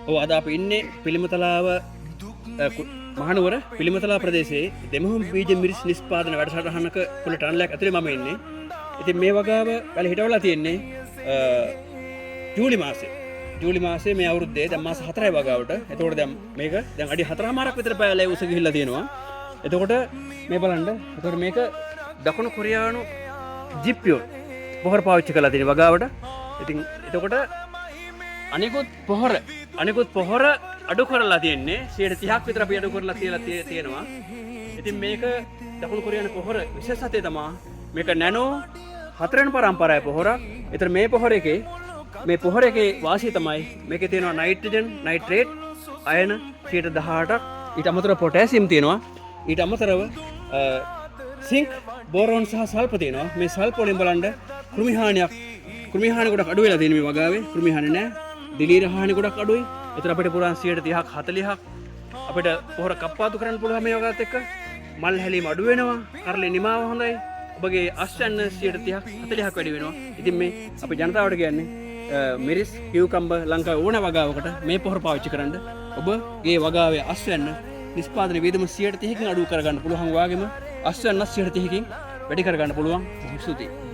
ඔව් අද අපි ඉන්නේ පිළිමතලාව මහනුවර පිළිමතලාව ප්‍රදේශයේ දෙමුහුම් බීජ මිරිස් නිෂ්පාදන වැඩසටහනක පුල ටන්ලයක් ඇතුලේ මම ඉන්නේ. ඉතින් මේ වගාව වැල හිටවලා තියෙන්නේ ජූලි මාසේ මේ අවුරුද්දේ දැන් මාස 4යි වගාවට. එතකොට දැන් මේක දැන් අඩි 4මාරක් විතර පැලේ උස ගිහිල්ලා තියෙනවා. එතකොට මේ බලන්න. එතකොට මේක දකුණු කොරියානු ජිප්පියෝ පොහොර පාවිච්චි කරලා තියෙන වගාවට. ඉතින් එතකොට අනිකුත් පොහොර අඩු කරලා තියෙන්නේ 30ක් විතර අපි අඩු කරලා තියෙනවා. ඉතින් මේක දකුණු කොරියානු පොහොර විශේෂත්වය තමයි මේක නැනෝ 4 වෙනි පරම්පරාවේ පොහොරක්. ඒතර මේ පොහොර එකේ වාසිය තමයි මේකේ තියෙනවා නයිට්‍රජන්, නයිට්‍රේට්, අයන 18%ක්. ඊට අමතරව පොටෑසියම් තියෙනවා. ඊට අමතරව සිංක්, බෝරෝන් සහ සල්ප තියෙනවා. මේ සල්ප වලින් බලන්න කෘමි හානි ගොඩක් අඩු වෙලා තියෙන මේ වගාවේ. කෘමි හානි නැහැ. දිලීර හානි ගොඩක් අඩුයි. ඒතර අපිට පුරාන් 30ක් 40ක් අපිට පොහොර කප්පාදු කරන්න පුළුවන් මේ වගාවත් එක්ක. මල් හැලීම අඩු වෙනවා. කරලේ නිමාව හොඳයි. ඔබගේ අස්වැන්න 30ක් 40ක් වැඩි වෙනවා. ඉතින් මේ අපි ජනතාවට කියන්නේ මිරිස්, කියුකම්බර් ලංකාවේ ඕන වගාවකට මේ පොහොර පාවිච්චි කරන්න. ඔබගේ වගාවේ අස්වැන්න නිෂ්පාදන වියදම 30%කින් අඩු කරගන්න පුළුවන් වගේම අස්වැන්න 30%කින් වැඩි කරගන්න පුළුවන්. ස්තුතියි.